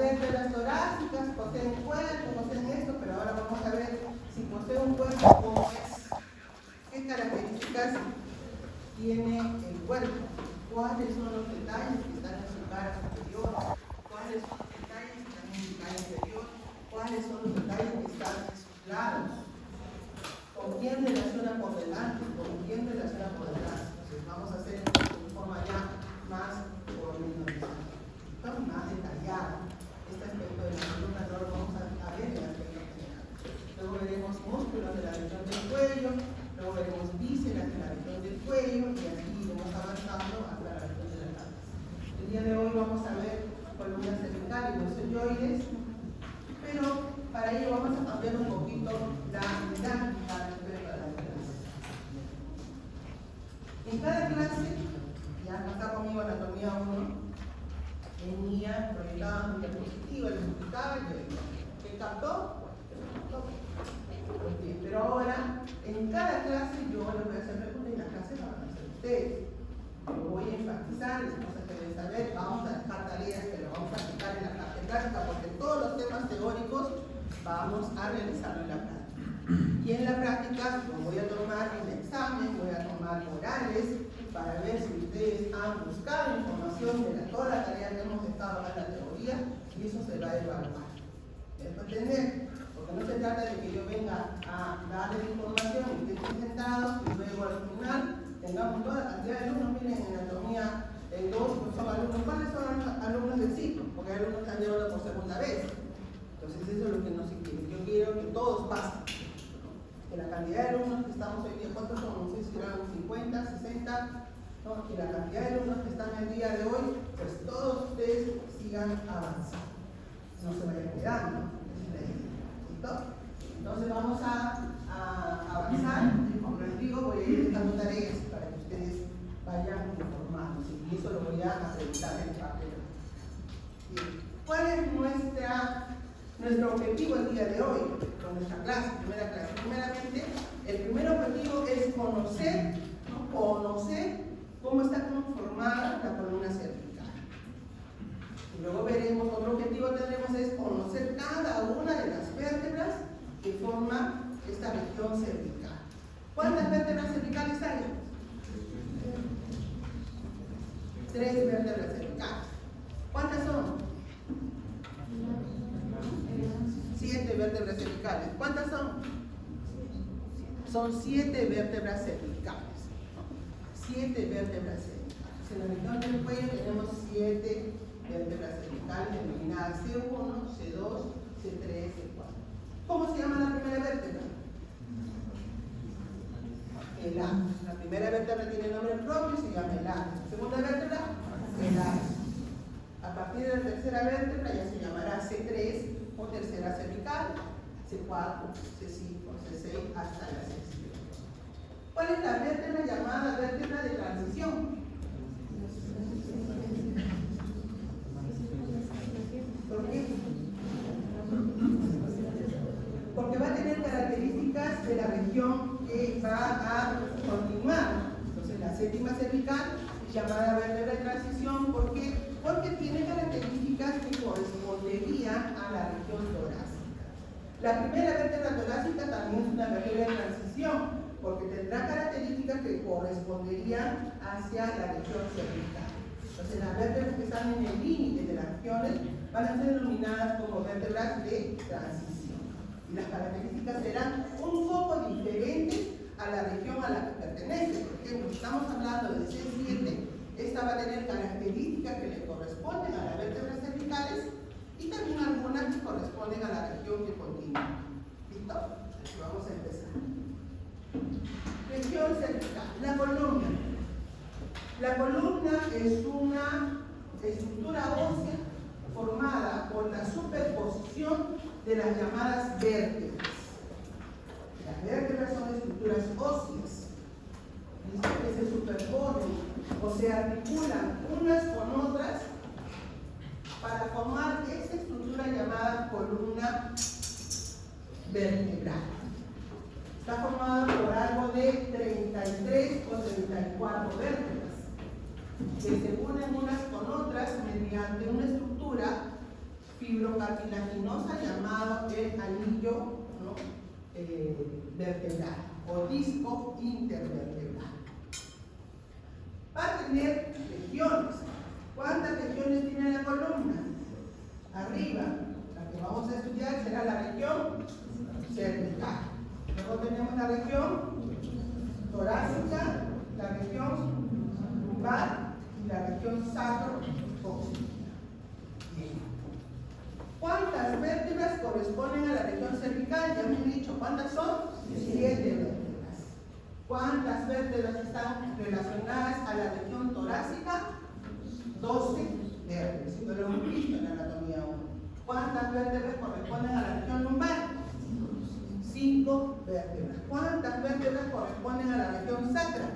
vértebras torácicas poseen cuerpo, poseen esto, pero ahora vamos a ver si posee un cuerpo, cómo es, qué características tiene el cuerpo, cuáles son los detalles que están en su cara superior, cuáles son los detalles que están en su cara inferior, cuáles son los detalles que están en sus lados, con quién relaciona por delante, con quién relaciona por detrás. Entonces vamos a hacer de forma ya más pormenorizada, más detallada. Este aspecto de la columna no lo vamos a ver en el aspecto general. Luego veremos músculos de la región del cuello, luego veremos vísceras de la región del cuello y así iremos avanzando hasta la región de la cabeza. El día de hoy vamos a ver columnas cervicales y los selloides, pero para ello vamos a cambiar un poquito la dinámica respecto a las clases. En cada clase, ya no está conmigo anatomía 1, venía, proyectaba mi diapositiva, le explicaba y le digo, ¿qué captó? Bien, pero ahora, en cada clase yo les voy a hacer preguntas y las clases las van a hacer ustedes. Yo voy a enfatizar las cosas que deben saber, vamos a dejar tareas que lo vamos a aplicar en la parte práctica, porque todos los temas teóricos vamos a realizarlo en la práctica. Y en la práctica yo voy a tomar el examen, voy a tomar orales, para ver si ustedes han buscado información de toda la tarea que hemos estado en la teoría, y eso se va a evaluar. ¿Deben entender? Porque no se trata de que yo venga a darles información y estén sentados y luego al final tengamos toda la cantidad de alumnos. Miren, en anatomía 2 son alumnos. ¿Cuáles son los alumnos del ciclo? Porque hay alumnos que han llevado por segunda vez. Entonces eso es lo que no se quiere. Yo quiero que todos pasen. Que la cantidad de alumnos que estamos hoy día, ¿cuántos son? No sé si eran 50, 60, ¿no? Y la cantidad de alumnos que están el día de hoy, pues todos ustedes sigan avanzando. No se vayan quedando. ¿Listo? Entonces vamos a avanzar. Como les digo, voy a ir dando tareas para que ustedes vayan informándose. Y eso lo voy a acreditar en parte. Bien. ¿Cuál es nuestro objetivo el día de hoy con nuestra clase, primera clase? Primeramente, el primer objetivo es conocer cómo está conformada la columna cervical. Y luego veremos, otro objetivo que tenemos es conocer cada una de las vértebras que forman esta región cervical. ¿Cuántas vértebras cervicales hay? 3 vértebras cervicales. ¿Cuántas son? 7 vértebras cervicales. ¿Cuántas son? Son 7 vértebras cervicales. 7 vértebras cervicales. En la región del cuello tenemos 7 vértebras cervicales denominadas C1, C2, C3, C4. ¿Cómo se llama la primera vértebra? El ánus. La primera vértebra tiene nombre propio y se llama el ánus. La segunda vértebra, el ánus. A partir de la tercera vértebra ya se llamará C3 o tercera cervical, C4, C5, C6 hasta la C7. ¿Cuál es la vértebra llamada vértebra de transición? ¿Por qué? Porque va a tener características de la región que va a continuar. Entonces la séptima cervical es llamada vértebra de transición. ¿Por qué? Porque tiene características que corresponderían a la región torácica. La primera vértebra torácica también es una vértebra de transición, porque tendrá características que corresponderían hacia la región cervical. Entonces las vértebras que están en el límite de las regiones van a ser denominadas como vértebras de transición. Y las características serán un poco diferentes a la región a la que pertenece. Por ejemplo, si estamos hablando de C7, esta va a tener características que le corresponden a las vértebras cervicales y también algunas que corresponden a la región que continúa. ¿Listo? Vamos a empezar. Región cervical. La columna. La columna es una estructura ósea formada por la superposición de las llamadas vértebras. Las vértebras son estructuras óseas que se superponen o se articulan unas con otras para formar esta estructura llamada columna vertebral. Está formada por algo de 33 o 34 vértebras que se unen unas con otras mediante una estructura cartilaginosa llamado el anillo, ¿no? Vertebral o disco intervertebral. Va a tener regiones. ¿Cuántas regiones tiene la columna? Arriba, la que vamos a estudiar será la región cervical. Luego tenemos la región torácica, la región lumbar y la región sacro-cóccix. ¿Cuántas vértebras corresponden a la región cervical? Ya me he dicho, ¿cuántas son? 7 vértebras. ¿Cuántas vértebras están relacionadas a la región torácica? 12 vértebras. Esto lo hemos visto en la anatomía 1. ¿Cuántas vértebras corresponden a la región lumbar? 5 vértebras. ¿Cuántas vértebras corresponden a la región sacra?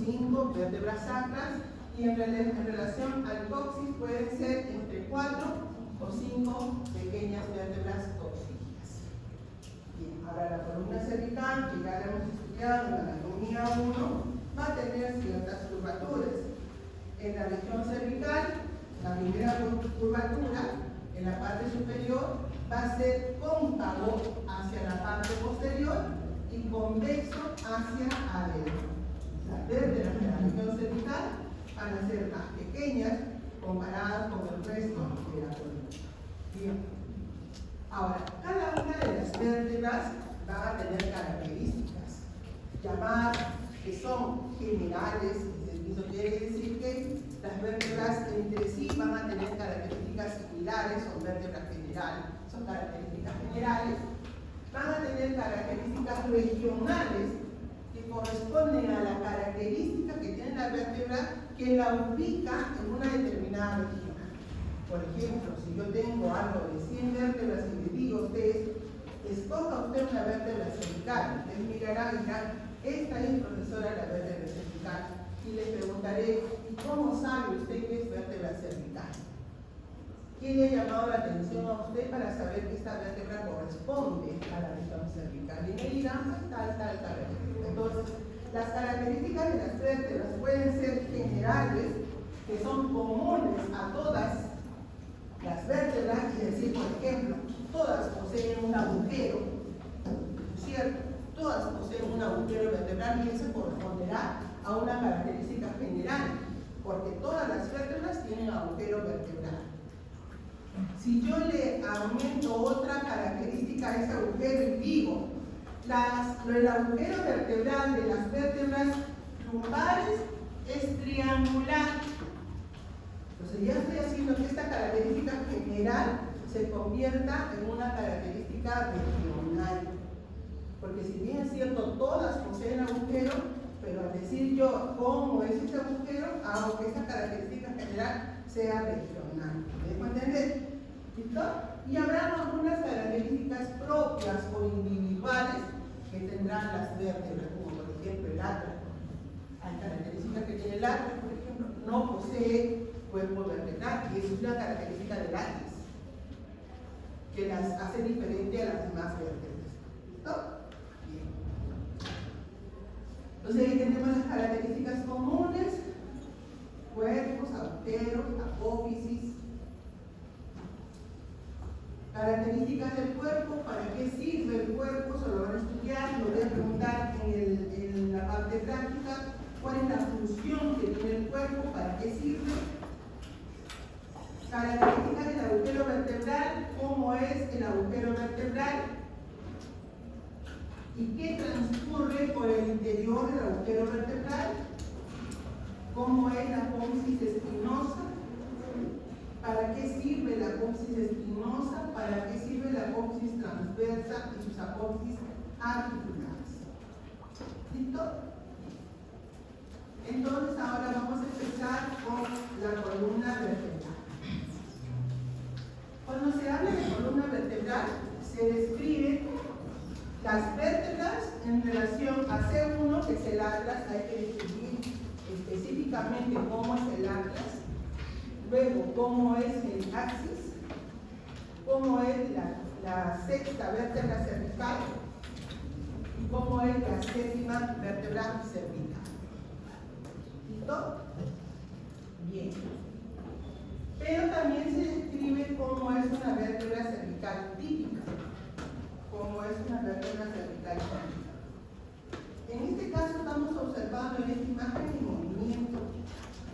5 vértebras sacras. Y en relación al coxis pueden ser entre 4 o 5 pequeñas vértebras cóccixas. Bien, ahora la columna cervical, que ya la hemos estudiado en la anatomía 1, va a tener ciertas curvaturas. En la región cervical, la primera curvatura, en la parte superior, va a ser cóncavo hacia la parte posterior y convexo hacia adentro. Las vértebras de la región cervical van a ser más pequeñas comparadas con el resto de la columna. Bien. Ahora, cada una de las vértebras va a tener características llamadas que son generales. Eso quiere decir que las vértebras entre sí van a tener características similares, son vértebras generales, son características generales. Van a tener características regionales que corresponden a la característica que tiene la vértebra que la ubica en una determinada región. Por ejemplo, si yo tengo algo de 100 vértebras y le digo a usted, escoja usted una vértebra cervical, usted mirará y dirá, esta es, profesora, la vértebra cervical. Y le preguntaré, ¿y cómo sabe usted que es vértebra cervical? ¿Qué le ha llamado la atención a usted para saber que esta vértebra corresponde a la región cervical? Y me dirán, pues tal. Entonces, las características de las vértebras pueden ser generales, que son comunes a todas las vértebras, y decir, por ejemplo, todas poseen un agujero, ¿cierto? Todas poseen un agujero vertebral y eso corresponderá a una característica general, porque todas las vértebras tienen agujero vertebral. Si yo le aumento otra característica a ese agujero y digo, el agujero vertebral de las vértebras lumbares es triangular, entonces ya estoy haciendo que esta característica general se convierta en una característica regional, porque si bien es cierto, todas poseen agujero, pero al decir yo cómo es ese agujero, hago que esta característica general sea regional. ¿Me dejo entender? ¿Listo? Y habrá algunas características propias o individuales que tendrán las vértebras, como por ejemplo el atlas. Hay características que tiene el atlas, por ejemplo, no posee cuerpo vertebral, y es una característica del atlas que las hace diferente a las demás vértebras. ¿Listo? Bien. Entonces ahí tenemos las características comunes: cuerpos, agujeros, apófisis. Características del cuerpo, ¿para qué sirve el cuerpo? Se lo van a estudiar, lo voy a preguntar en la parte práctica. ¿Cuál es la función que tiene el cuerpo? ¿Para qué sirve? Características del agujero vertebral, ¿cómo es el agujero vertebral? ¿Y qué transcurre por el interior del agujero vertebral? ¿Cómo es la apófisis espinosa? ¿Para qué sirve la apófisis espinosa? ¿Para qué sirve la apófisis transversa y sus apófisis articulares? ¿Listo? Entonces ahora vamos a empezar con la columna vertebral. Cuando se habla de columna vertebral, se describen las vértebras en relación a C1, que es el atlas. Hay que describir específicamente cómo es el atlas. Luego, cómo es el axis, cómo es la sexta vértebra cervical y cómo es la séptima vértebra cervical. ¿Listo? Bien. Pero también se describe cómo es una cervical típica, como es una vértebra cervical típica. En este caso estamos observando en esta imagen en movimiento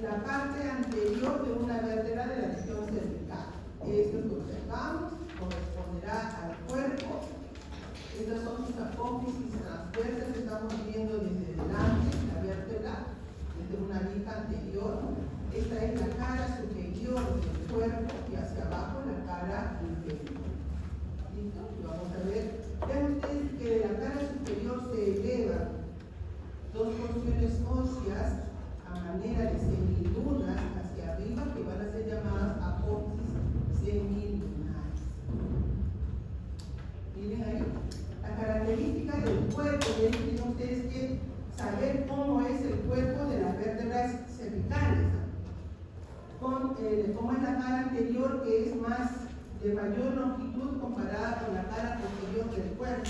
la parte anterior de una vértebra de la región cervical. Esto que observamos corresponderá al cuerpo. Estas son sus apófisis transversas que estamos viendo desde delante, la vértebra, desde una vista anterior. Esta es la cara superior del cuerpo y hacia abajo la cara inferior. ¿Listo? Lo vamos a ver. Vean ustedes que de la cara superior se elevan dos porciones óseas a manera de semilunas hacia arriba que van a ser llamadas apófisis semilunares. Miren ahí. La característica del cuerpo, y ahí tienen ustedes que saber cómo es el cuerpo de las vértebras cervicales. Cómo es la cara anterior, que es más de mayor longitud comparada con la cara posterior del cuerpo.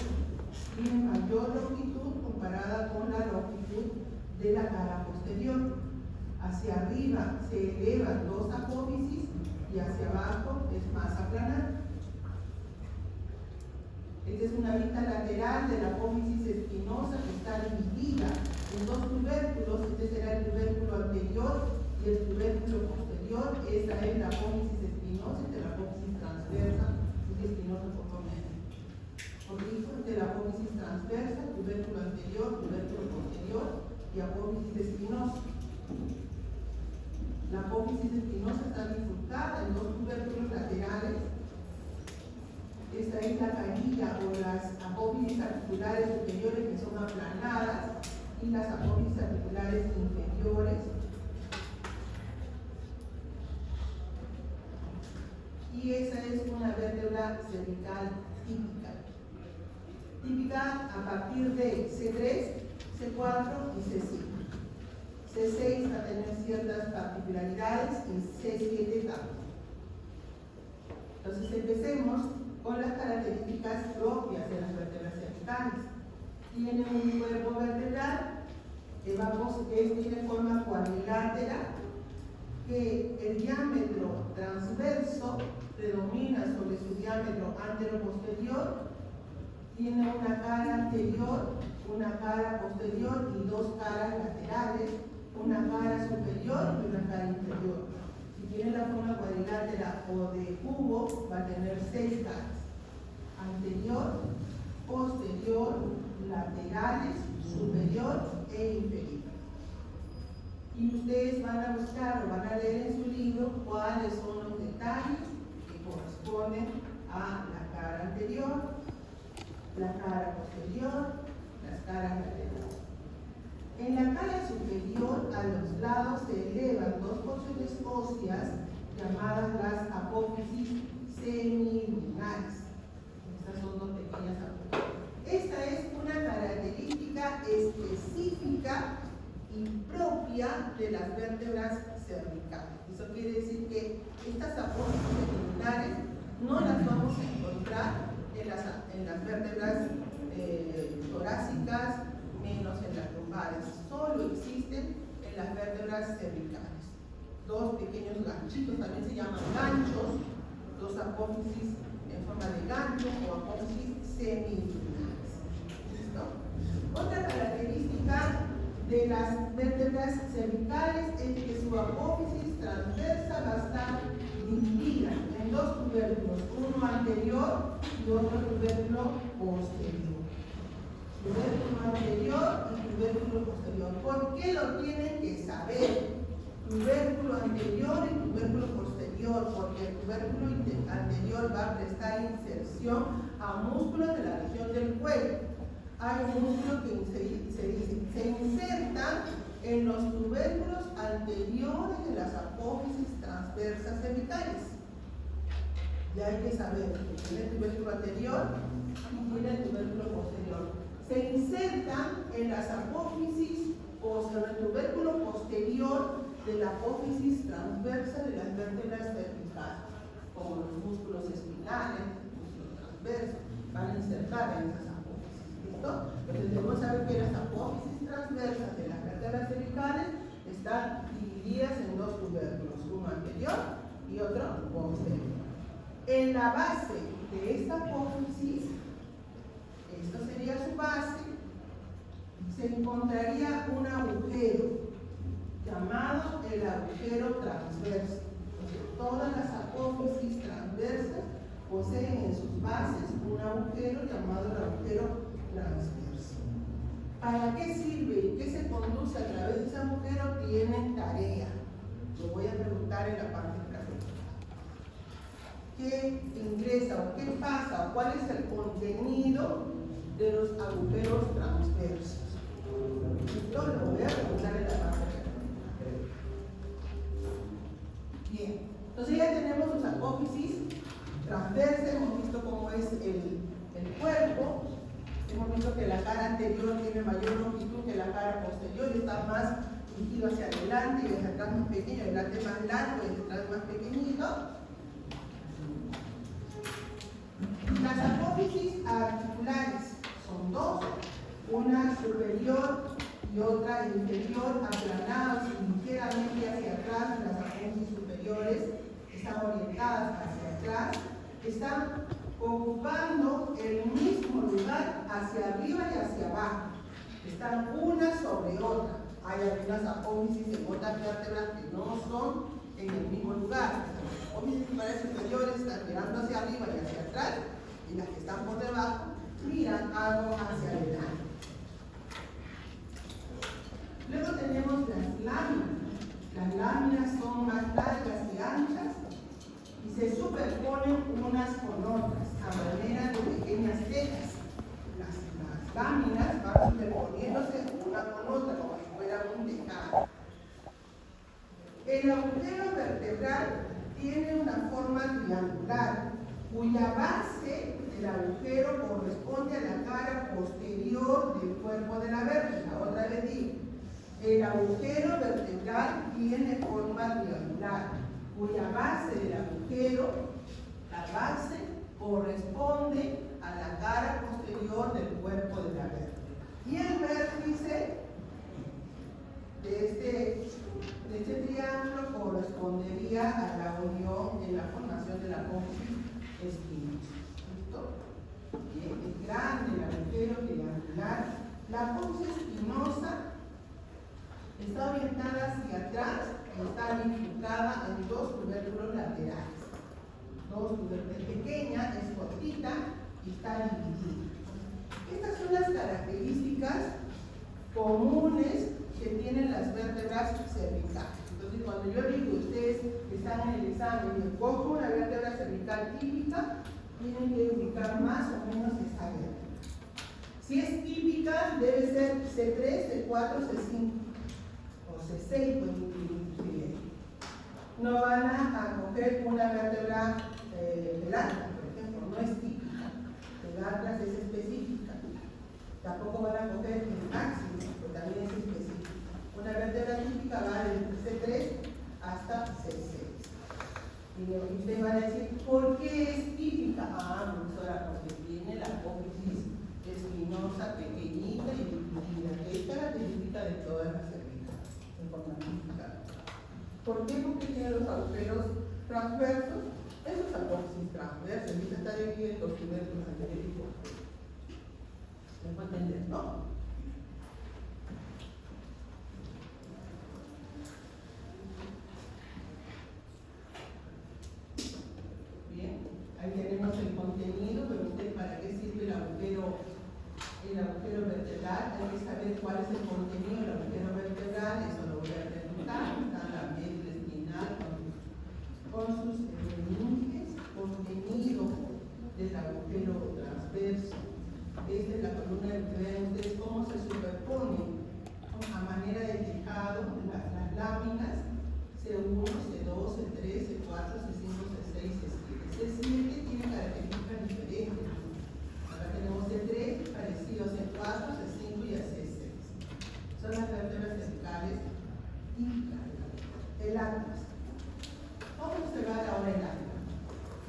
Tiene mayor longitud comparada con la longitud de la cara posterior. Hacia arriba se elevan dos apófisis y hacia abajo es más aplanada. Esta es una vista lateral de la apófisis espinosa que está dividida en dos tubérculos. Este será el tubérculo anterior y el tubérculo posterior. Esta es la apófisis espinosa, esta es la apófisis transversa, es espinosa por lo menos. Corrijo, esta es la apófisis transversa, tubérculo anterior, tubérculo posterior y apófisis espinosa. La apófisis espinosa está bifurcada en dos tubérculos laterales. Esta es la canilla o las apófisis articulares superiores que son aplanadas y las apófisis articulares inferiores. Y esa es una vértebra cervical típica. Típica a partir de C3, C4 y C5. C6 va a tener ciertas particularidades y C7 también. Entonces empecemos con las características propias de las vértebras cervicales. Tienen un cuerpo vertebral que tiene forma cuadrilátera, que el diámetro transverso predomina sobre su diámetro antero-posterior, tiene una cara anterior, una cara posterior y dos caras laterales, una cara superior y una cara inferior. Si tiene la forma cuadrilátera o de cubo, va a tener 6 caras: anterior, posterior, laterales, superior e inferior. Y ustedes van a buscar o van a leer en su libro cuáles son los detalles que corresponden a la cara anterior, la cara posterior, las caras laterales. En la cara superior, a los lados se elevan dos porciones óseas llamadas las apófisis semilunares. Estas son dos pequeñas apófisis. Esta es una característica específica y propia de las vértebras cervicales. Eso quiere decir que estas apófisis semilunares no las vamos a encontrar en las vértebras torácicas, menos en las lumbares. Solo existen en las vértebras cervicales. Dos pequeños ganchitos, también se llaman ganchos, dos apófisis en forma de gancho o apófisis semilunares. ¿Listo? Otra característica de las vértebras cervicales es que su apófisis transversa va a estar dividida en dos tubérculos, uno anterior y otro tubérculo posterior. Tubérculo anterior y tubérculo posterior. ¿Por qué lo tienen que saber? Tubérculo anterior y tubérculo posterior, porque el tubérculo anterior va a prestar inserción a músculos de la región del cuello. Hay músculos que se insertan en los tubérculos anteriores de las apófisis transversas cervicales. Ya hay que saber que tiene el tubérculo anterior y tiene el tubérculo posterior. Se insertan en las apófisis o en el tubérculo posterior de la apófisis transversa de las vértebras cervicales, como los músculos espinales, los músculos transversos, van a insertar en esas apófisis. ¿Listo? Entonces debemos saber que las apófisis transversas de las vértebras cervicales están divididas en dos tubérculos, uno anterior y otro posterior. En la base de esta apófisis, esto sería su base, se encontraría un agujero llamado el agujero transverso. Todas las apófisis transversas poseen en sus bases un agujero llamado el agujero transverso. ¿Para qué sirve y qué se conduce a través de ese agujero? Tienen tarea. Lo voy a preguntar en la parte práctica. ¿Qué ingresa o qué pasa o cuál es el contenido de los agujeros transversos? Esto lo voy a preguntar en la parte práctica. Bien, entonces ya tenemos los apófisis transversas, hemos visto cómo es el cuerpo, hemos visto que la cara anterior tiene mayor longitud que la cara posterior y está más dirigido hacia adelante y hacia atrás más pequeño, adelante más largo y hacia atrás más pequeñito. Las apófisis articulares son dos, una superior y otra inferior, aplanadas ligeramente hacia atrás. Las apófisis superiores están orientadas hacia atrás, están ocupando el mismo lugar hacia arriba y hacia abajo, están una sobre otra. Hay algunas apófisis en otras vértebras que no son en el mismo lugar. Las apófisis superiores están mirando hacia arriba y hacia atrás, y las que están por debajo miran algo hacia adelante. Luego tenemos las láminas. Las láminas son más largas y anchas y se superponen unas con otras a manera de pequeñas tejas. Las láminas van superponiéndose una con otra como si fuera un tejado. El agujero vertebral tiene una forma triangular, cuya base del agujero corresponde a la cara posterior del cuerpo de la vértebra. Otra vez digo, el agujero vertebral tiene forma triangular, cuya base del agujero, la base, corresponde a la cara posterior del cuerpo de la vértebra. Y el vértice de este triángulo correspondería a la unión en la formación de la apófisis espinosa. ¿Listo? Bien, es grande el agujero triangular. La apófisis espinosa está orientada hacia atrás y está bifurcada en dos tubérculos laterales. Dos tubérculos, es pequeña, es cortita y está dividida. Estas son las características comunes que tienen las vértebras cervicales. Entonces, cuando yo digo, ustedes están en el examen y me cojo una vértebra cervical típica, tienen que ubicar más o menos esa vértebra. Si es típica, debe ser C3, C4, C5 o C6, pues inclusive. No van a coger una vértebra del Atlas, por ejemplo, no es típica. El Atlas es específica. Tampoco van a coger el máximo, que también es específico. Una vértebra típica va desde C3 hasta C6. Y ustedes van a decir, ¿por qué es típica? Ah, profesora, porque tiene la apófisis espinosa pequeñita y dividida, que es característica de todas las cervicales en forma típica. ¿Por qué? Porque tiene los agujeros transversos. Esos apófisis transversos, y está dividido en dos tubérculos anteriores y posteriores. ¿Me puedo entender, no? Bien, ahí tenemos el contenido, pero usted para qué sirve el agujero vertebral. Hay que saber cuál es el contenido del agujero vertebral, eso lo voy a preguntar. Está la médula espinal con sus meninges, contenido del agujero transverso. Esta es la columna vertebral. Ustedes cómo se superponen a manera de tejado las láminas C1, C2, C3, C4, C5, C6, C7. C7 tiene características diferentes. Acá tenemos C3 parecido a C4, C5 y a C6. Son las vértebras cervicales típicas. El Atlas. Vamos a observar ahora el Atlas.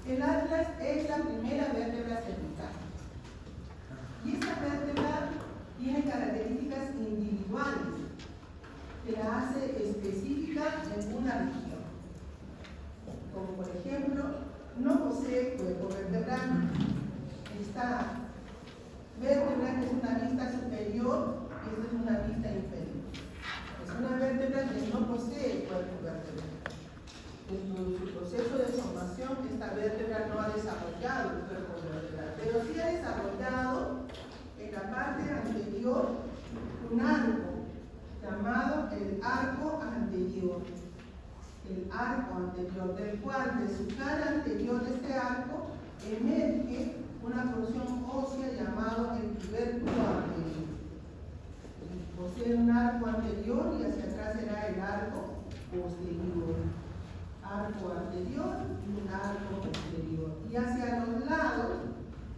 El Atlas es la primera vértebra cervical. Y esta vértebra tiene características individuales que la hace específica en una región. Como por ejemplo, no posee cuerpo vertebral. Esta vértebra que es una vista superior y esta es una vista inferior. Es una vértebra que no posee cuerpo vertebral. En su proceso de formación, esta vértebra no ha desarrollado el cuerpo vertebral, pero sí ha desarrollado en la parte anterior un arco llamado el arco anterior. El arco anterior, del cual de su cara anterior de este arco emerge una porción ósea llamado el tubérculo anterior. Posee un arco anterior y hacia atrás será el arco posterior. Arco anterior y un arco posterior. Y hacia los lados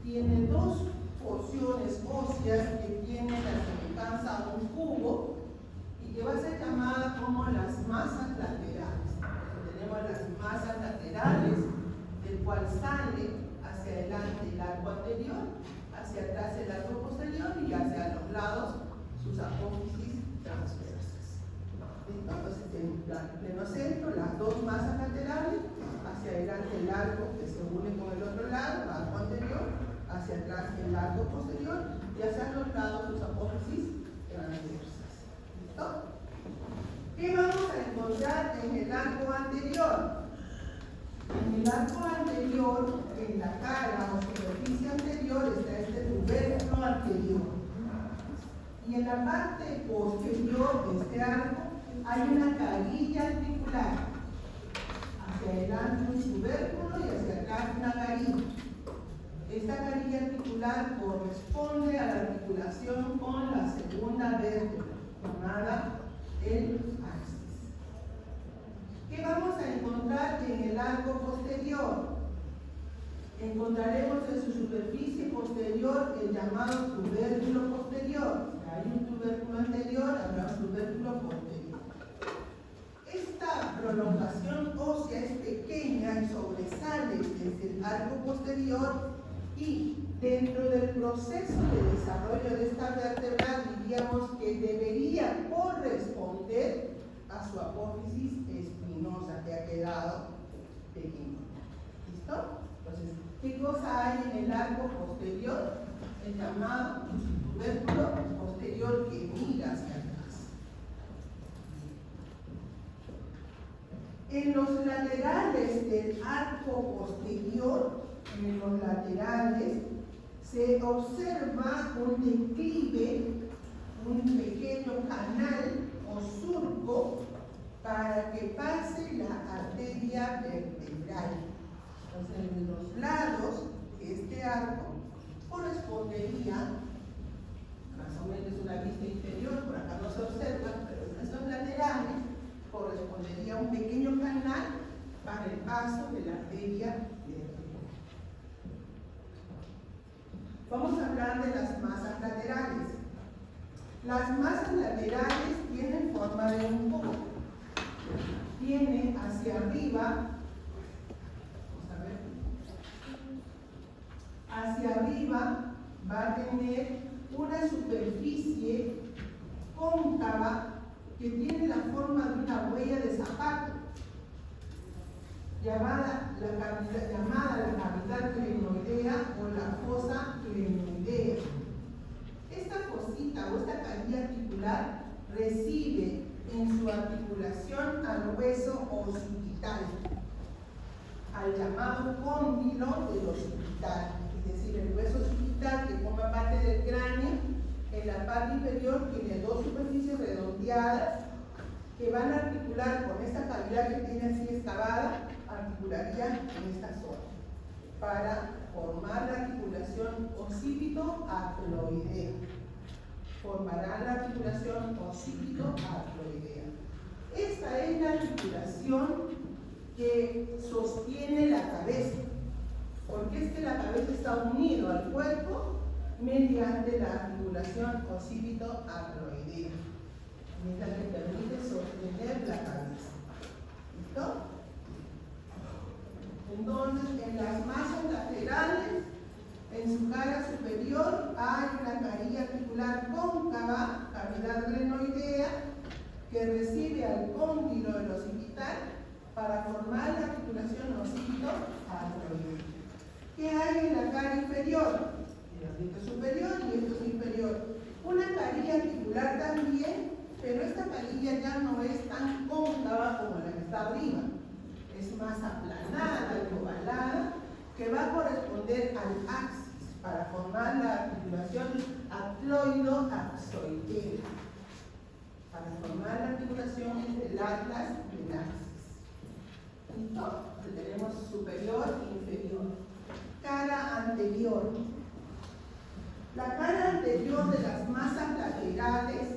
tiene dos porciones óseas que tienen la semejanza a un cubo y que va a ser llamada como las masas laterales. Tenemos las masas laterales, del cual sale hacia adelante el arco anterior, hacia atrás el arco posterior y hacia los lados sus apófisis transversas. Entonces, en pleno centro, las dos masas laterales, hacia adelante el arco que se une con el otro lado, el arco anterior, hacia atrás el arco posterior y hacia los lados sus apófisis transversas. ¿Listo? ¿Qué vamos a encontrar en el arco anterior? En el arco anterior, en la cara o superficie anterior, está este tubérculo anterior. Y en la parte posterior de este arco hay una carilla articular. Hacia adelante un tubérculo y hacia atrás una carilla. Esta carilla articular corresponde a la articulación con la segunda vértebra, llamada el axis. ¿Qué vamos a encontrar en el arco posterior? Encontraremos en su superficie posterior el llamado tubérculo posterior. Hay un tubérculo anterior, habrá un tubérculo posterior. Esta prolongación ósea es pequeña y sobresale desde el arco posterior y dentro del proceso de desarrollo de esta vértebra diríamos que debería corresponder a su apófisis espinosa que ha quedado pequeña. ¿Listo? Entonces, ¿qué cosa hay en el arco posterior? El llamado tubérculo posterior que mira hacia atrás. En los laterales del arco posterior, en los laterales, se observa un declive, un pequeño canal o surco para que pase la arteria vertebral. Entonces, en los lados de este arco correspondería, más o menos una vista inferior, por acá no se observa, pero en esos laterales correspondería un pequeño canal para el paso de la arteria vertebral. Vamos a hablar de las masas laterales. Las masas laterales tienen forma de un cubo. Tiene hacia arriba, hacia arriba va a tener una superficie cóncava que tiene la forma de una huella de zapato, llamada la cavidad glenoidea o la fosa glenoidea. Esta fosita o esta carilla articular recibe en su articulación al hueso occipital, al llamado cóndilo del occipital, es decir, el hueso occipital que forma parte del cráneo. En la parte inferior tiene dos superficies redondeadas que van a articular con esta cavidad que tiene así excavada, articularían en esta zona para formar la articulación occipito-acloidea. Formarán la articulación occipito-acloidea. Esta es la articulación que sostiene la cabeza, porque es que la cabeza está unida al cuerpo mediante la articulación occipito-acloidea. Es la que permite sostener la cabeza. ¿Listo? Entonces, en las masas laterales, en su cara superior, hay una carilla articular cóncava, cavidad glenoidea, que recibe al cóndilo del occipital para formar la articulación occipito-acloidea. proyecto. ¿Qué hay en la cara inferior? Esto es superior y esto es inferior. Una carilla articular también, pero esta carilla ya no es tan cóncava como la que está arriba. Es más aplanada y ovalada, que va a corresponder al axis para formar la articulación acloido-axoidea. Para formar la articulación entre el atlas y el axis. ¿Listo? Entonces tenemos superior e inferior. Cara anterior. La cara anterior de las masas laterales,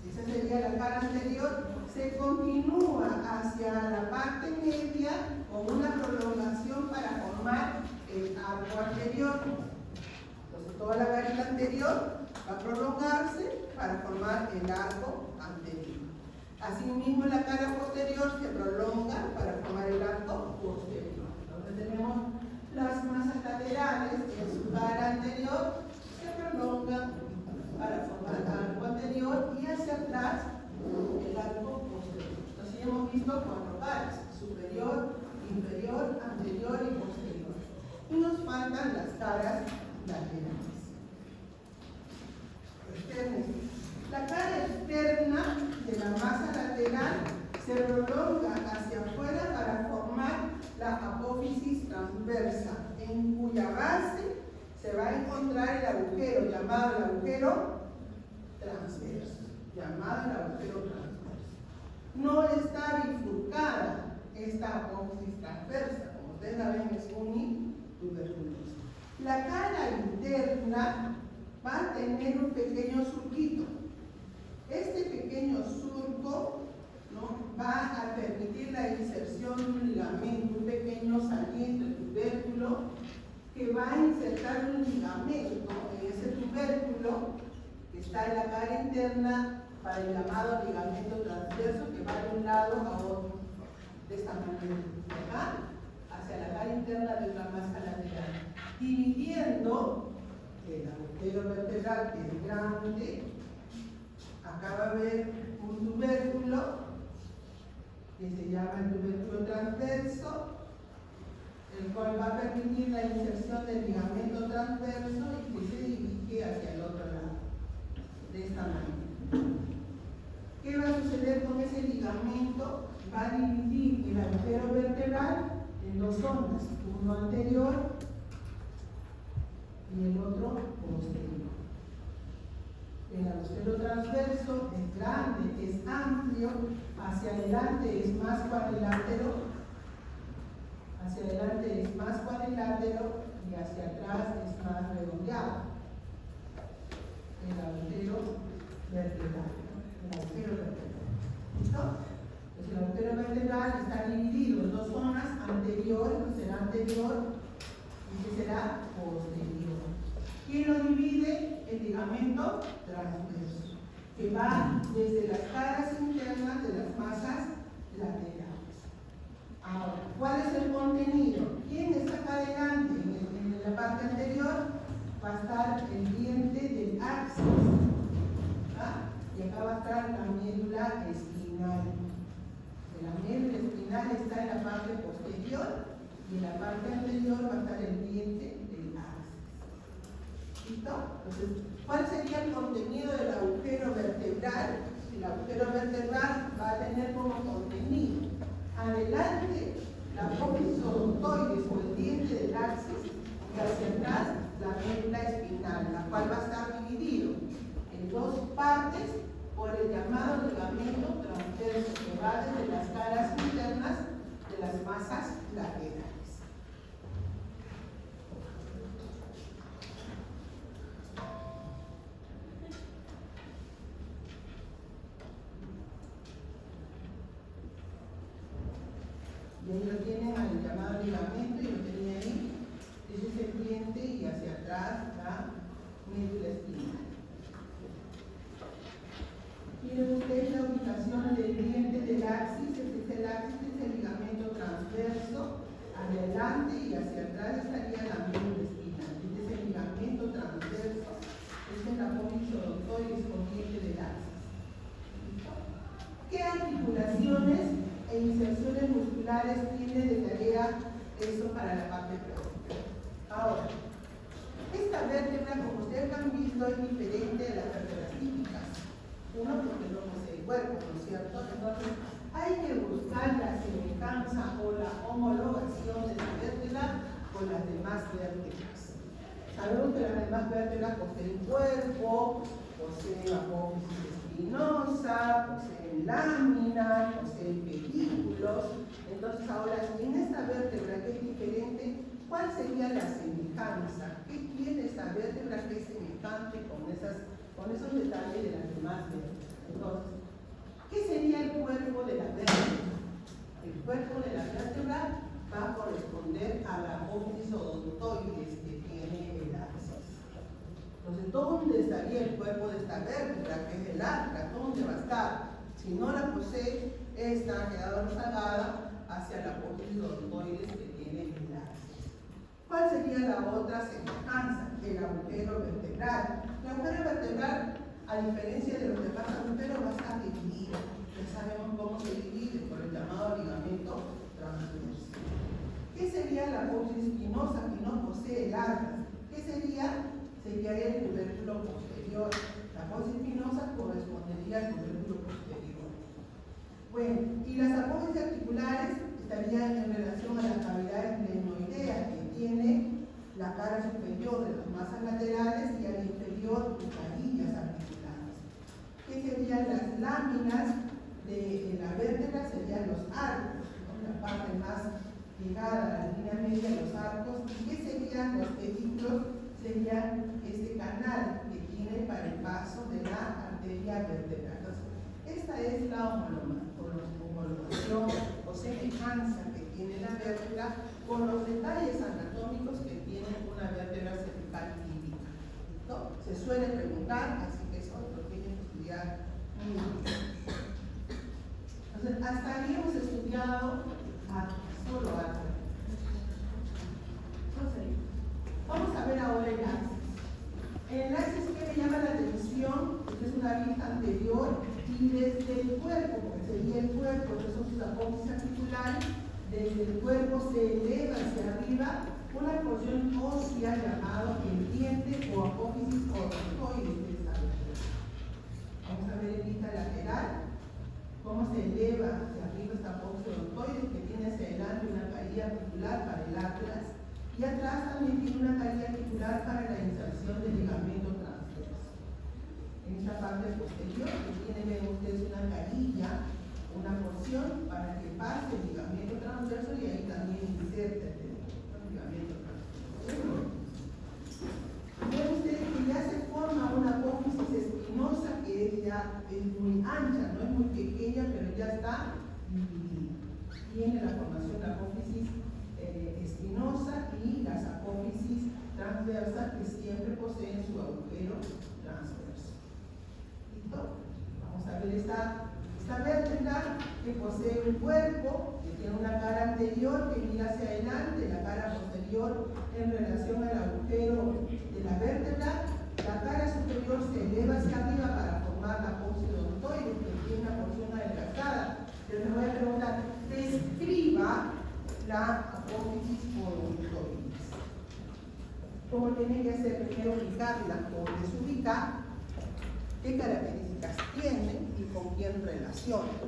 esa sería la cara anterior, se continúa hacia la parte media con una prolongación para formar el arco anterior. Entonces toda la carita anterior va a prolongarse para formar el arco anterior. Asimismo la cara posterior se prolonga para formar el arco posterior. Entonces tenemos las masas laterales en su cara anterior se prolongan para formar el arco anterior y hacia atrás el arco posterior. Entonces ya hemos visto 4 caras: superior, inferior, anterior y posterior. Y nos faltan las caras laterales. La cara externa de la masa lateral se prolonga hacia afuera para formar la apófisis transversa, en cuya base se va a encontrar el agujero llamado el agujero transverso. No está bifurcada esta apófisis transversa, como ustedes la ven, es unituberculosa. La cara interna va a tener un pequeño surquito. Este pequeño surco, ¿no?, va a permitir la inserción de un ligamento, un pequeño saliente tubérculo, que va a insertar un ligamento en ese tubérculo que está en la cara interna para el llamado ligamento transverso, que va de un lado a otro, de esta manera, ¿verdad?, hacia la cara interna de la masa lateral, dividiendo el agujero vertebral, que es grande. Acá va a haber un tubérculo que se llama el tubérculo transverso, el cual va a permitir la inserción del ligamento transverso y que se dirige hacia el otro lado, de esta manera. ¿Qué va a suceder con ese ligamento? Va a dividir el agujero vertebral en 2 zonas, uno anterior y el otro posterior. El agujero transverso es grande, es amplio, hacia adelante es más cuadrilátero, y hacia atrás es más redondeado. El agujero vertebral. ¿Listo? Entonces el agujero vertebral está dividido en 2 zonas, anterior, que será anterior, y que será posterior. ¿Quién lo divide? El ligamento transverso, que va desde las caras internas de las masas laterales. Ahora, ¿cuál es el contenido? ¿Quién está acá adelante? En la parte anterior va a estar el diente del axis, ¿ah? Y acá va a estar la médula espinal. La médula espinal está en la parte posterior y en la parte anterior va a estar el diente del axis. ¿Listo? Entonces, ¿cuál sería el contenido del agujero vertebral? El agujero vertebral va a tener como contenido: adelante la apófisis odontoides o el diente del axis, y hacia atrás la médula espinal, la cual va a estar dividido en 2 partes por el llamado ligamento transverso, que va desde las caras internas de las masas laterales. Y ahí lo tienen al llamado ligamento, y lo tenía ahí. Ese es el diente y hacia atrás la médula espinal. Miren ustedes la ubicación del diente del axis. Este es el axis, este es el ligamento transverso. Adelante y hacia atrás estaría la médula espinal. Este es el ligamento transverso. Este es la apófisis odontoides con diente del axis. ¿Qué articulaciones e inserciones musculares tiene de tarea Eso para la parte práctica. Ahora, esta vértebra, como ustedes han visto, es diferente de las vértebras típicas. Uno, porque no posee cuerpo, ¿no es cierto? Entonces, hay que buscar la semejanza o la homologación de la vértebra con las demás vértebras. Sabemos que las demás vértebras poseen cuerpo, poseen apófisis espinosa, poseen láminas, poseen pedículos. Entonces, ahora, en esta vértebra que es diferente, ¿cuál sería la semejanza? ¿Qué tiene esta vértebra que es semejante con esos detalles de las demás vértebras? Entonces, ¿qué sería el cuerpo de la vértebra? El cuerpo de la vértebra va a corresponder a la apófisis odontoides que tiene el axis. Entonces, ¿dónde estaría el cuerpo de esta vértebra, que es el atra? ¿Dónde va a estar? Si no la posee, esta ha quedado rezagada hacia la apófisis odontoides que tiene el axis. ¿Cuál sería la otra semejanza? El agujero vertebral. El agujero vertebral, a diferencia de los demás agujeros, va a estar dividido. Ya sabemos cómo se divide, por el llamado ligamento transverso. ¿Qué sería la apófisis espinosa que no posee el atlas? ¿Qué sería? Sería el tubérculo posterior. La apófisis espinosa correspondería al tubérculo posterior. Bueno, y las apófisis articulares estarían en relación a las cavidades glenoideas que tiene la cara superior de las masas laterales y al inferior de carillas articulares. ¿Qué serían las láminas de la vértebra? Serían los arcos, ¿no? La parte más llegada a la línea media de los arcos. ¿Y qué serían los pedículos? Serían este canal que tiene para el paso de la arteria vertebral. Esta es la homologación o semejanza que tiene la vértebra con los detalles anatómicos que tiene una vértebra cervical típica. ¿No? Se suele preguntar, así que eso lo tienen que estudiar muy bien. Entonces, hasta ahí hemos estudiado solo atra. Vamos a ver ahora el axis. En el axis, ¿qué me llama la atención? Es una vista anterior y desde el cuerpo, porque sería el cuerpo, que son sus apófisis articulares, desde el cuerpo se eleva hacia arriba una porción ósea llamada el diente o apófisis odontoides de esta vértebra. Vamos a ver en vista lateral cómo se eleva hacia arriba esta apófisis odontoides que tiene hacia adelante una caída articular para el atlas y atrás también tiene una caída articular para la inserción del ligamento transverso. En esta parte posterior tiene, ven ustedes, una carilla, una porción para que pase el ligamento transverso y ahí también inserte el ligamento transverso. Ven ustedes que ya se forma una apófisis espinosa que ya es muy ancha, no es muy pequeña, pero ya está dividida. Tiene la formación de apófisis espinosa y las apófisis transversas que siempre poseen su agujero transverso. ¿Listo? Vamos a ver esta vértebra que posee un cuerpo, que tiene una cara anterior que mira hacia adelante, la cara posterior en relación al agujero de la vértebra. La cara superior se eleva hacia arriba para formar la apófisis odontoides, que tiene una porción adelgazada. Pero les voy a preguntar, describa la apófisis odontoides. ¿Cómo tiene que hacer? Primero ubicarla, donde se ubica, qué características tiene y con quién relaciona.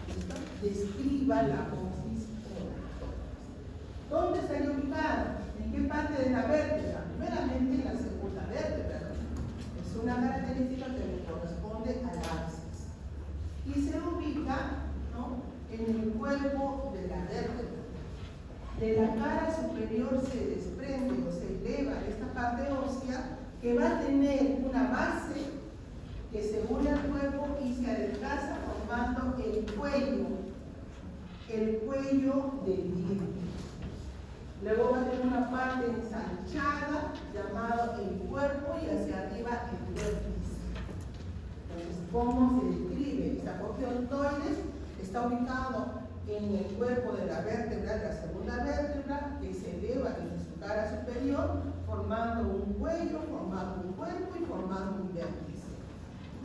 ¿Listo? Describa la apófisis odontoides. ¿Dónde estaría ubicada? ¿En qué parte de la vértebra? Primeramente en la segunda vértebra, ¿no? Es una característica que le corresponde al axis. Y se ubica, ¿no?, en el cuerpo de la vértebra. De la cara superior se desprende o se eleva esta parte ósea que va a tener una base que se une al cuerpo y se adelgaza formando el cuello del diente. Luego va a tener una parte ensanchada llamada el cuerpo y hacia arriba el vértice. Entonces, ¿cómo se describe? Esta apófisis odontoides está ubicado en el cuerpo de la vértebra, la segunda vértebra, que se eleva desde su cara superior, formando un cuello, formando un cuerpo y formando un vértice.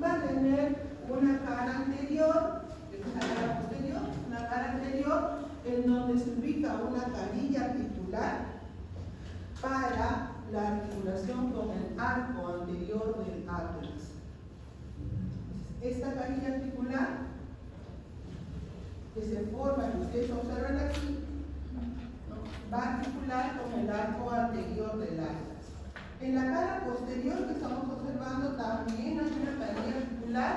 Va a tener una cara anterior, esta es la cara posterior, una cara anterior en donde se ubica una canilla articular para la articulación con el arco anterior del atlas. Esta canilla articular que se forma, que ustedes observan aquí, va a articular con el arco anterior del atlas. En la cara posterior que estamos observando también hay una canilla articular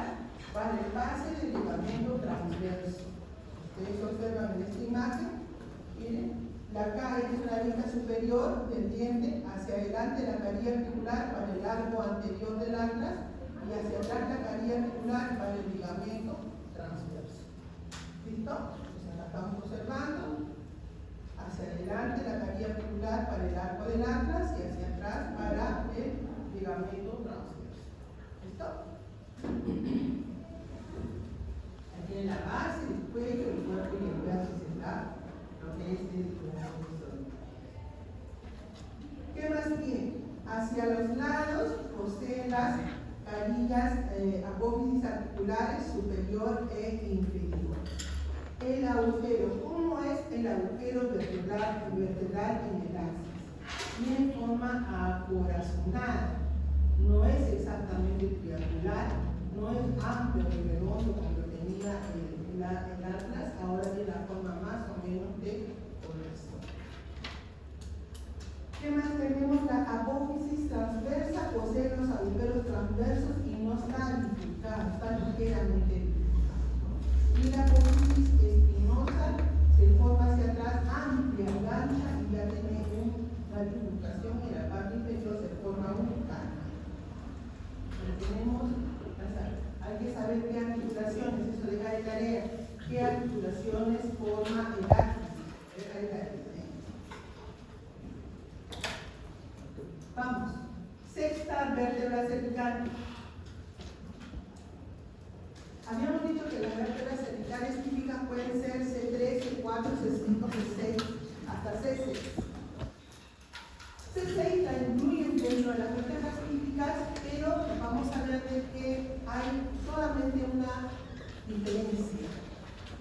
para el pase del ligamento transverso. Ustedes observan en esta imagen, miren, la cara es una línea superior del diente, hacia adelante la canilla articular para el arco anterior del atlas y hacia atrás la canilla articular para el ligamento transverso. ¿Listo? Entonces acá estamos observando. Hacia adelante la canilla articular para el arco del atlas y hacia atrás para el ligamento transverso. ¿Listo? Aquí tiene la base, el cuello, el cuerpo y el brazo central, lo que es el corazón. ¿Qué más tiene? Hacia los lados posee las canillas apófisis articulares superior e inferior. El agujero, ¿cómo es el agujero vertebral en el axis? Tiene forma acorazonada, no es exactamente triangular, no es amplio ni redondo como lo tenía el atlas, ahora tiene la forma más o menos de corazón. ¿Qué más tenemos? La apófisis transversa posee los agujeros transversos y no está bifurcada, está ligeramente bifurcada. Y la apófisis espinosa se forma hacia atrás, amplia, ancha y ya tiene una bifurcación y en la parte inferior se forma un canal. Hay que saber qué articulaciones, eso deja de tarea, qué articulaciones forma el axis. Deja de tarea. Vamos, sexta vértebra cervical. Habíamos dicho que las vértebras cervicales típicas pueden ser C3, C4, C5, C6, hasta C6. C6 la incluyen dentro de las vértebras típicas, pero vamos a ver de que hay solamente una diferencia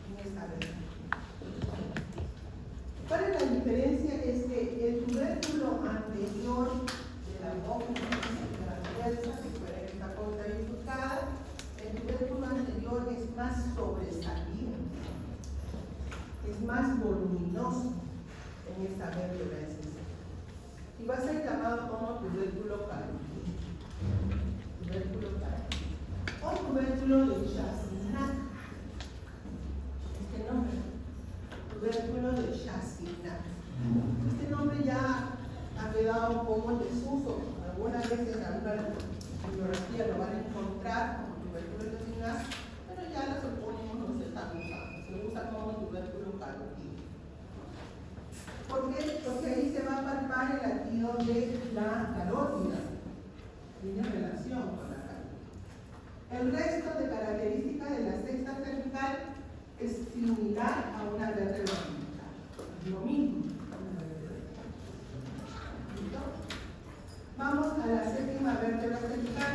en esta vértebra. ¿Cuál es la diferencia? Es que el tubérculo anterior de la apófisis transversa, que puede que esta cosa bifurcada, el tubérculo anterior es más sobresalido, es más voluminoso en esta vértebra esencial. Y va a ser llamado como tubérculo carotídeo. Tubérculo carotídeo. O tubérculo de Chasinac. Este nombre. Tubérculo de Chasinac. Este nombre ya ha quedado un poco en desuso. Algunas veces en alguna bibliografía lo van a encontrar como tubérculo de Chasinac, pero ya los topónimos no se están usando. Se usa como tubérculo carotídeo. ¿Por qué? Porque ahí se va a palpar el latido de la carótida. Tiene relación con la carótida. El resto de características de la sexta cervical es similar a una vértebra cervical. Lo mismo. ¿Listo? Vamos a la séptima vértebra cervical.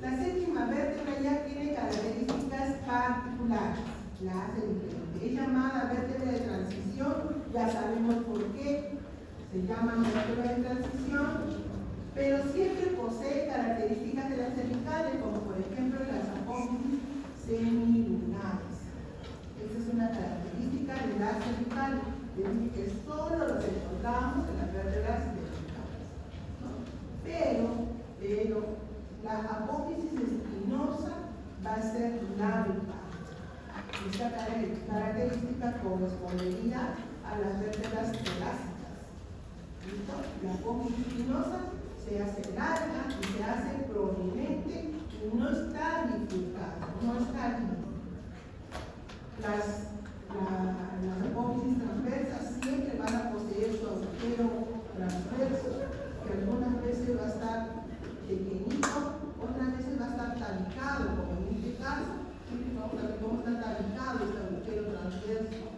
La séptima vértebra ya tiene características particulares. La hace diferente. Es llamada vértebra de transición, ya sabemos por qué se llama vértebra de transición, pero siempre posee características de las cervicales, como por ejemplo las apófisis semilunares. Esa es una característica de las cervicales, es decir, que solo los encontramos en las vértebras cervicales, ¿no? Pero la apófisis espinosa va a ser larga. Esta característica correspondería a las vértebras elásticas. ¿Listo? La apófisis espinosa se hace larga y se hace prominente y no está bifurcada, no está libre. Las apófisis transversas siempre van a poseer su agujero transverso, que algunas veces va a estar pequeñito, otras veces va a estar talicado, como en este caso. Vamos a ver cómo está talicado este agujero transverso.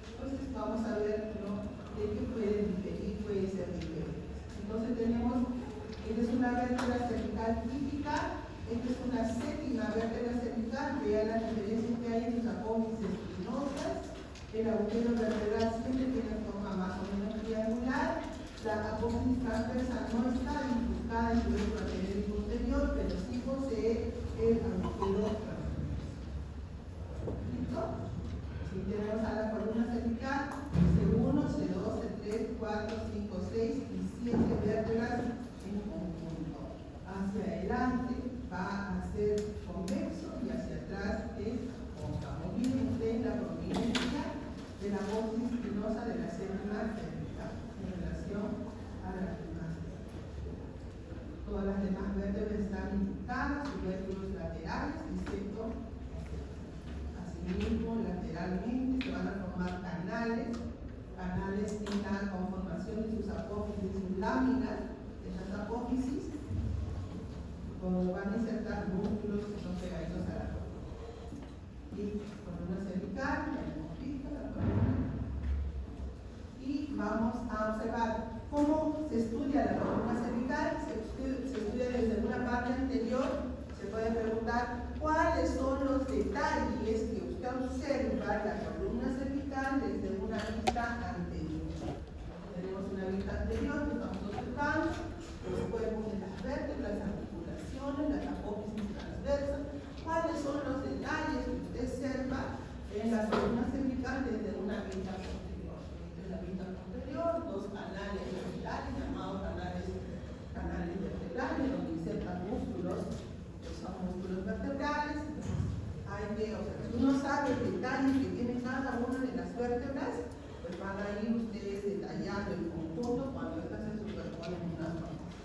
Entonces vamos a ver, ¿no?, de qué puede diferir, puede ser diferente. Entonces tenemos, esta es una vértebra cervical típica, esta es una séptima vértebra cervical, vean las diferencias que hay en sus apófisis espinosas, el tablero vertebral siempre tiene forma más o menos triangular. La apófisis transversa no está implicada en su eje anterior y posterior, pero sí posee el agujero transverso. ¿Listo? Si tenemos a la columna cervical, C1, C2, C3, 4, 5, 6 y 7 vértebras en conjunto. Hacia adelante va a ser convexo y hacia atrás es cóncavo. Miren ustedes la prominencia de la apófisis espinosa de la célula cervical en relación a las demás vértebras. Todas las demás vértebras están implicadas, tubérculos laterales, excepto asimismo lateralmente se van a formar canales en la conformación de sus apófisis, sus láminas de las apófisis, cuando van a insertar músculos que son pegaditos a la columna. Y columna cervical, ya hemos visto la columna. Y vamos a observar cómo se estudia la columna cervical. Se estudia desde una parte anterior. Se puede preguntar cuáles son los detalles que usted observa la columna cervical desde una vista anterior. Tenemos una vista anterior que estamos observando los cuerpos de las vértebras, las articulaciones, las apófisis transversas. ¿Cuáles son los detalles que usted observa en la columna cervical desde una vista posterior? Esta es la vista posterior, dos canales vertebrales llamados canales vertebrales, donde insertan músculos que son músculos vertebrales. Hay que observar. Si uno sabe el detalle que tiene cada una de las vértebras, pues van a ir ustedes detallando el conjunto cuando estas se superponen unas con otras.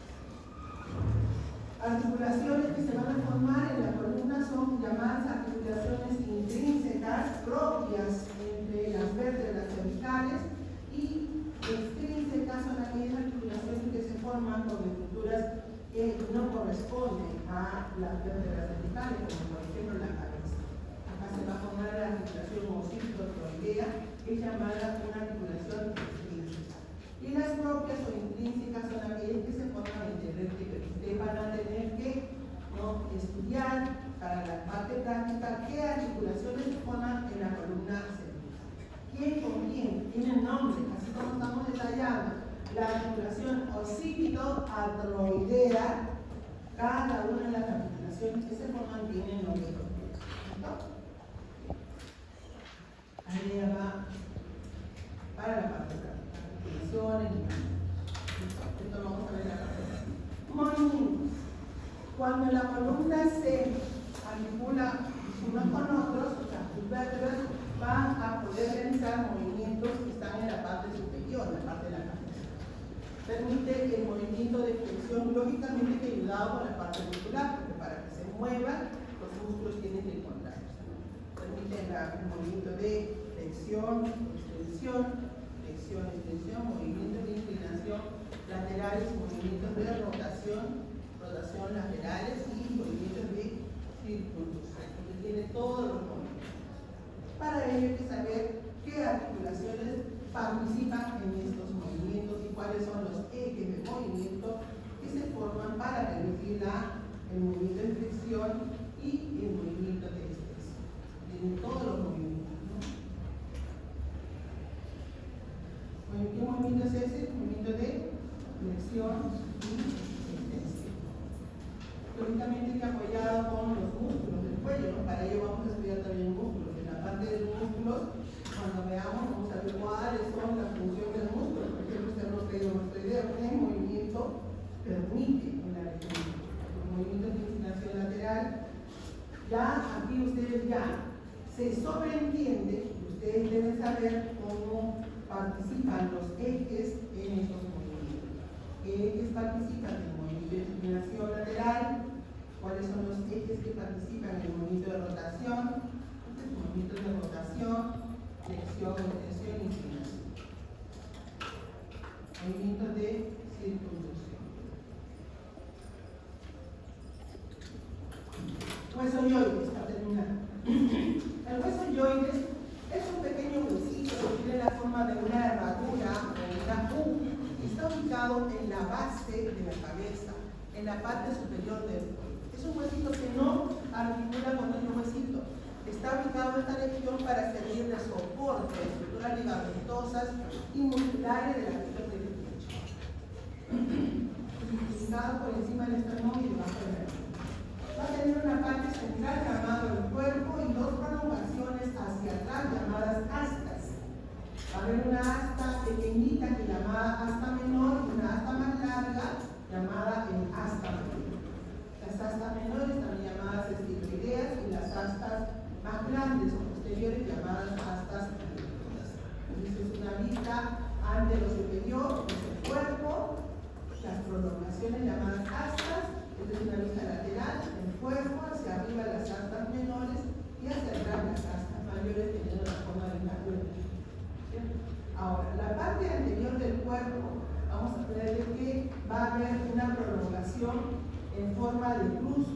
Articulaciones que se van a formar en la columna son llamadas articulaciones intrínsecas propias entre las vértebras cervicales, y extrínsecas son aquellas articulaciones que se forman con estructuras que no corresponden a las vértebras cervicales, como por ejemplo la cabeza. Acá se va a formar la articulación occipital-troidea, que es llamada una articulación extrínseca. Y las propias o intrínsecas son aquellas que se forman entre vértebras. Ustedes van a tener que estudiar para la parte práctica qué articulaciones se forman en la columna cervical. ¿Quién con quién? Tienen nombre, así como estamos detallando. La articulación occipito-artroidea, cada una de las articulaciones que se forman tienen nombre propio. ¿Listo? Ahí va para la parte práctica. Articulaciones. Esto lo vamos a ver acá. Movimientos. Cuando la columna se articula unos con otros, o sea, sus vértebras van a poder realizar movimientos que están en la parte superior, en la parte de la cabeza. Permite el movimiento de flexión, lógicamente que ayudado con la parte muscular, porque para que se muevan, los músculos tienen que encontrarse, ¿no? Permite el movimiento de flexión, extensión, movimientos de inclinación laterales, movimientos de rotación laterales y movimientos de circunvolución, porque tiene todos los movimientos. Para ello hay que saber qué articulaciones participan en estos movimientos y cuáles son los ejes de movimiento que se forman para permitir el movimiento de flexión y el movimiento de extensión. Tienen todos los movimientos, ¿no? ¿Qué movimiento es ese? El movimiento de flexión y extensión. Lógicamente que apoyado con los músculos del cuello, ¿no? Para ello vamos a estudiar también músculos. En la parte de los músculos, cuando veamos, vamos a ver cuáles son las funciones del músculo. Por ejemplo, usted no traído nuestra idea, ¿qué movimiento permite en la región? Los movimientos de inclinación lateral. Ya aquí ustedes ya se sobreentiende, ustedes deben saber cómo participan los ejes en estos movimientos. ¿Qué ejes participan en el movimiento de inclinación lateral? ¿Cuáles son los ejes que participan en el movimiento de rotación? El movimiento de rotación, flexión, extensión y inclinación. Movimiento de circunvolución. Hueso yoides, para terminar. El hueso yoides es un pequeño huesito que tiene la forma de una herradura o una U. Está ubicado en la base de la cabeza, en la parte superior del cuello. Es un huesito que no articula con otro huesito. Está ubicado en esta región para servir de soporte, de estructura musculares ligamentosas y musculares de la región del pecho. Ubicado por encima del esternón y debajo de la nariz. Va a tener una parte central llamada el cuerpo y dos prolongaciones hacia atrás llamadas astas. Va a haber una asta pequeñita que llamada asta menor y una asta más larga llamada el asta menor. Las astas menores también llamadas estiloideas y las astas más grandes o posteriores llamadas astas anteriores. Entonces es una vista antero-superior, es el cuerpo, las prolongaciones llamadas astas, esta es una vista lateral, el cuerpo, hacia arriba las astas menores y hacia atrás las astas mayores teniendo la forma de una cuerda. Ahora, la parte anterior del cuerpo, vamos a ver que va a haber una prolongación en forma de cruz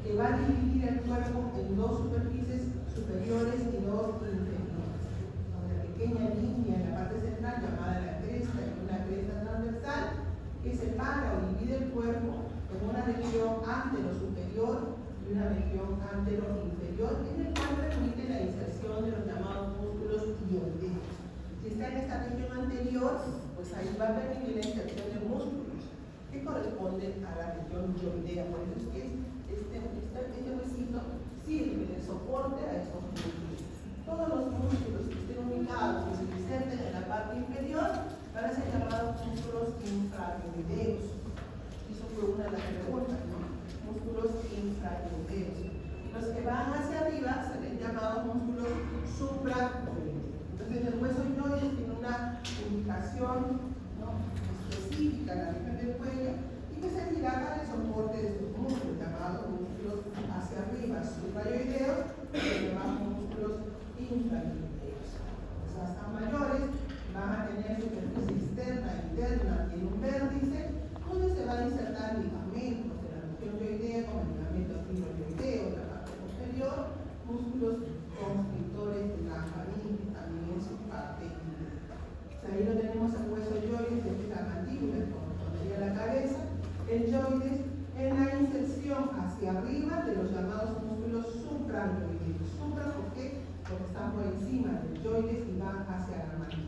que va a dividir el cuerpo en dos superficies superiores y dos inferiores. Una pequeña línea en la parte central llamada la cresta y una cresta transversal que separa o divide el cuerpo en una región antero-superior y una región antero-inferior, en el cual permite la inserción de los llamados músculos hioideos. Si está en esta región anterior, pues ahí va a permitir la inserción de músculos que corresponden a la región hioidea. Por eso es que este huesito sirve de soporte a estos músculos. Todos los músculos que estén ubicados y se inserten en la parte inferior van a ser llamados músculos infrahioideos. Eso fue una de las preguntas, ¿no? Músculos infrahioideos. Y los que van hacia arriba serán llamados músculos suprahioideos. Entonces el hueso hioides tiene una ubicación, ¿no?, específica en la región del cuello y que servirá para el soporte de estos músculos llamados músculos hacia arriba suprahioideos y los llamados músculos infrahioideos. Las astas mayores van a tener superficie externa e interna en un vértice donde se van a insertar ligamentos de la región hioidea como el ligamento tiroideo, la parte posterior, músculos constrictores de la faringe también en su parte interna. Ahí lo tenemos al hueso hioides, que es la mandíbula, como pondría la cabeza, el hioides en la inserción hacia arriba de los llamados músculos suprahioideos. Supra, ¿por qué? Porque están por encima del hioides y van hacia la mandíbula.